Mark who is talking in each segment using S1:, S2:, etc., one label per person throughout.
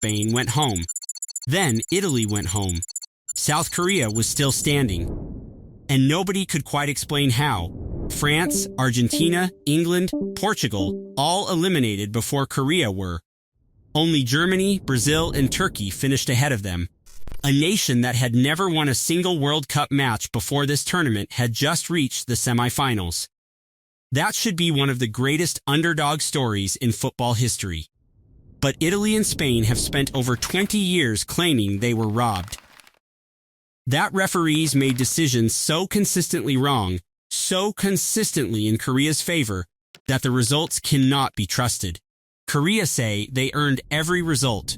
S1: Spain went home. Then Italy went home. South Korea was still standing. And nobody could quite explain how. France, Argentina, England, Portugal, all eliminated before Korea were. Only Germany, Brazil, and Turkey finished ahead of them. A nation that had never won a single World Cup match before this tournament had just reached the semifinals. That should be one of the greatest underdog stories in football history. But Italy and Spain have spent over 20 years claiming they were robbed. That referees made decisions so consistently wrong, so consistently in Korea's favor, that the results cannot be trusted. Korea say they earned every result,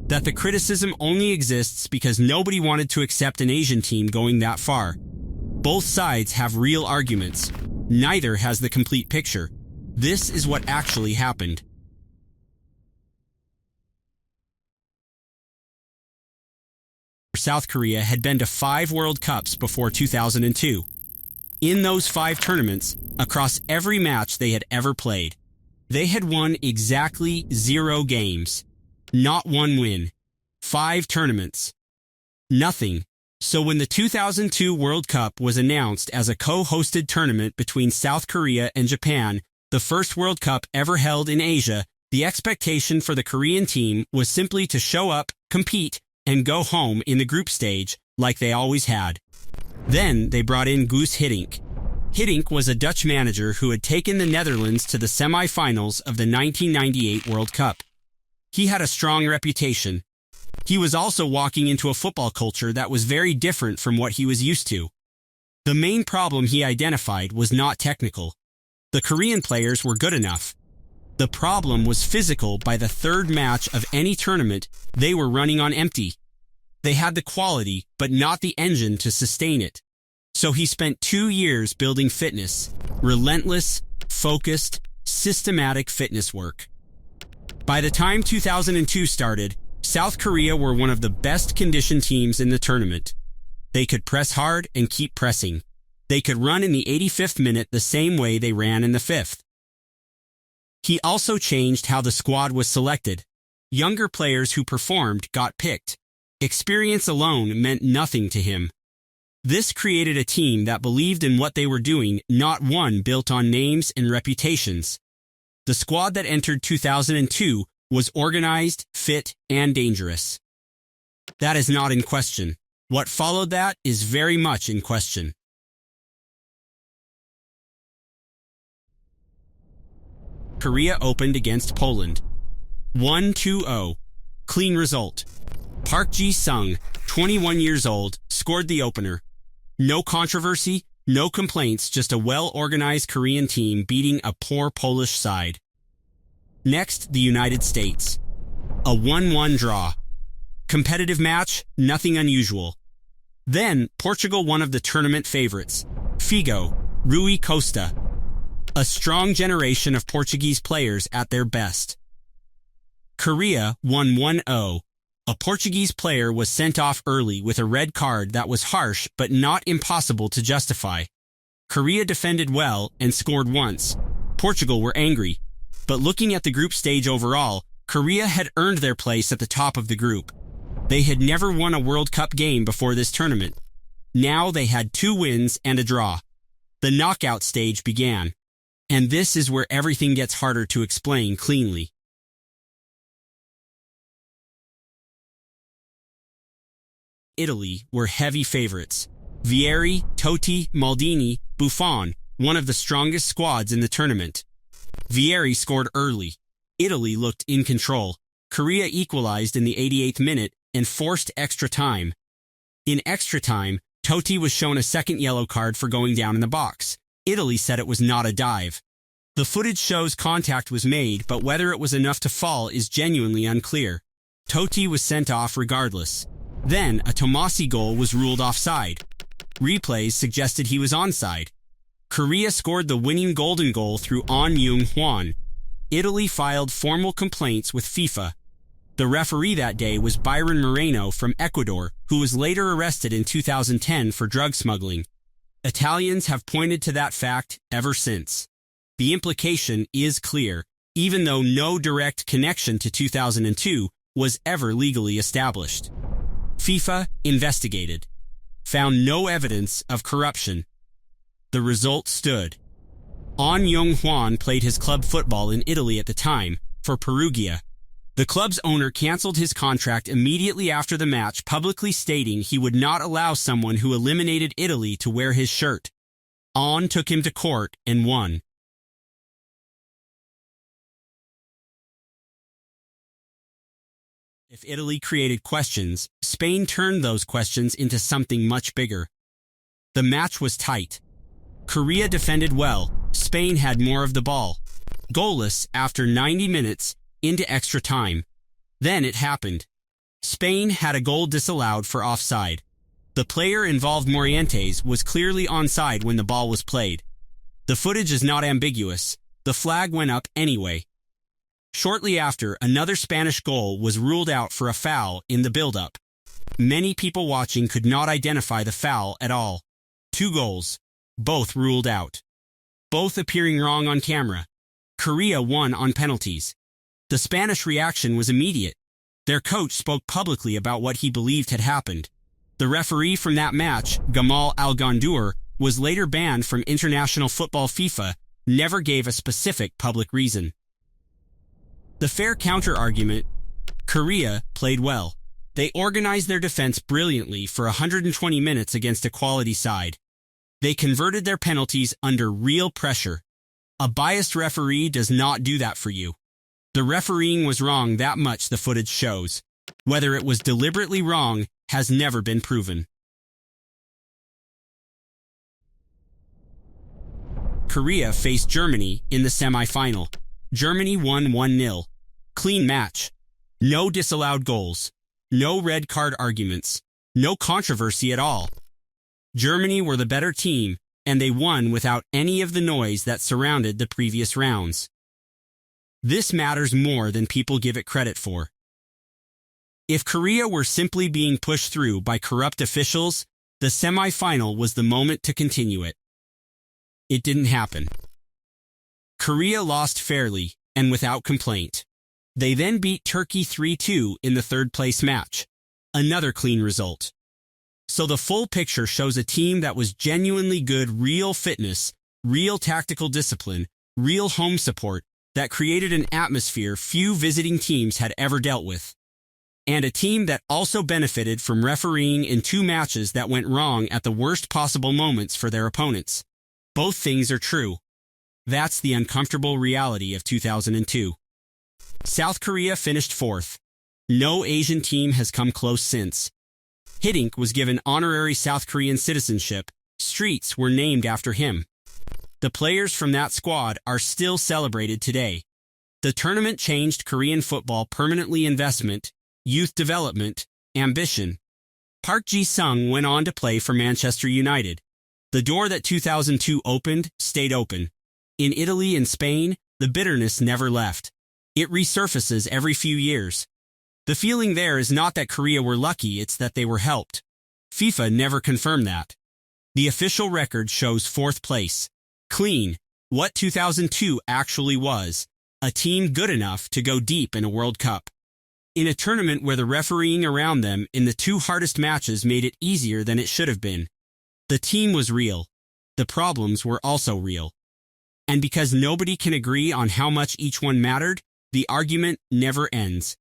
S1: that the criticism only exists because nobody wanted to accept an Asian team going that far. Both sides have real arguments. Neither has the complete picture. This is what actually happened. South Korea had been to 5 World Cups before 2002. In those 5 tournaments, across every match they had ever played, they had won exactly 0 games. Not 1 win. 5 tournaments. Nothing. So when the 2002 World Cup was announced as a co-hosted tournament between South Korea and Japan, the first World Cup ever held in Asia, the expectation for the Korean team was simply to show up, compete, and go home in the group stage like they always had. Then they brought in Guus Hiddink. Hiddink was a Dutch manager who had taken the Netherlands to the semi-finals of the 1998 World Cup. He had a strong reputation. He was also walking into a football culture that was very different from what he was used to. The main problem he identified was not technical. The Korean players were good enough. The problem was physical. By the 3rd match of any tournament, they were running on empty. They had the quality, but not the engine to sustain it. So he spent 2 years building fitness, relentless, focused, systematic fitness work. By the time 2002 started, South Korea were one of the best conditioned teams in the tournament. They could press hard and keep pressing. They could run in the 85th minute the same way they ran in the 5th. He also changed how the squad was selected. Younger players who performed got picked. Experience alone meant nothing to him. This created a team that believed in what they were doing, not one built on names and reputations. The squad that entered 2002 was organized, fit, and dangerous. That is not in question. What followed that is very much in question. Korea opened against Poland. 1-2-0. Clean result. Park Ji-sung, 21 years old, scored the opener. No controversy, no complaints, just a well-organized Korean team beating a poor Polish side. Next, the United States. A 1-1 draw. Competitive match, nothing unusual. Then, Portugal, one of the tournament favorites. Figo, Rui Costa. A strong generation of Portuguese players at their best. Korea won 1-0. A Portuguese player was sent off early with a red card that was harsh but not impossible to justify. Korea defended well and scored once. Portugal were angry. But looking at the group stage overall, Korea had earned their place at the top of the group. They had never won a World Cup game before this tournament. Now they had 2 wins and a draw. The knockout stage began. And this is where everything gets harder to explain cleanly. Italy were heavy favorites. Vieri, Totti, Maldini, Buffon, one of the strongest squads in the tournament. Vieri scored early. Italy looked in control. Korea equalized in the 88th minute and forced extra time. In extra time, Totti was shown a second yellow card for going down in the box. Italy said it was not a dive. The footage shows contact was made, but whether it was enough to fall is genuinely unclear. Totti was sent off regardless. Then, a Tomasi goal was ruled offside. Replays suggested he was onside. Korea scored the winning golden goal through An Myung-hwan. Italy filed formal complaints with FIFA. The referee that day was Byron Moreno from Ecuador, who was later arrested in 2010 for drug smuggling. Italians have pointed to that fact ever since. The implication is clear. Even though no direct connection to 2002, was ever legally established. FIFA investigated, found no evidence of corruption. The result stood. An Yong-hwan played his club football in Italy at the time, for Perugia. The club's owner canceled his contract immediately after the match, publicly stating he would not allow someone who eliminated Italy to wear his shirt. An took him to court and won. If Italy created questions, Spain turned those questions into something much bigger. The match was tight. Korea defended well. Spain had more of the ball. Goalless after 90 minutes into extra time. Then it happened. Spain had a goal disallowed for offside. The player involved, Morientes, was clearly onside when the ball was played. The footage is not ambiguous. The flag went up anyway. Shortly after, another Spanish goal was ruled out for a foul in the build-up. Many people watching could not identify the foul at all. 2 goals, both ruled out. Both appearing wrong on camera. Korea won on penalties. The Spanish reaction was immediate. Their coach spoke publicly about what he believed had happened. The referee from that match, Gamal Al-Gandour, was later banned from international football. FIFA never gave a specific public reason. The fair counter-argument: Korea played well. They organized their defense brilliantly for 120 minutes against a quality side. They converted their penalties under real pressure. A biased referee does not do that for you. The refereeing was wrong, that much the footage shows. Whether it was deliberately wrong has never been proven. Korea faced Germany in the semi-final. Germany won 1-0. Clean match. No disallowed goals. No red card arguments. No controversy at all. Germany were the better team, and they won without any of the noise that surrounded the previous rounds. This matters more than people give it credit for. If Korea were simply being pushed through by corrupt officials, the semi-final was the moment to continue it. It didn't happen. Korea lost fairly and without complaint. They then beat Turkey 3-2 in the third-place match. Another clean result. So the full picture shows a team that was genuinely good, real fitness, real tactical discipline, real home support, that created an atmosphere few visiting teams had ever dealt with. And a team that also benefited from refereeing in 2 matches that went wrong at the worst possible moments for their opponents. Both things are true. That's the uncomfortable reality of 2002. South Korea finished 4th. No Asian team has come close since. Hiddink was given honorary South Korean citizenship. Streets were named after him. The players from that squad are still celebrated today. The tournament changed Korean football permanently: investment, youth development, ambition. Park Ji-sung went on to play for Manchester United. The door that 2002 opened stayed open. In Italy and Spain, the bitterness never left. It resurfaces every few years. The feeling there is not that Korea were lucky, it's that they were helped. FIFA never confirmed that. The official record shows 4th place. Clean, what 2002 actually was: a team good enough to go deep in a World Cup. In a tournament where the refereeing around them in the 2 hardest matches made it easier than it should have been. The team was real. The problems were also real. And because nobody can agree on how much each one mattered, the argument never ends.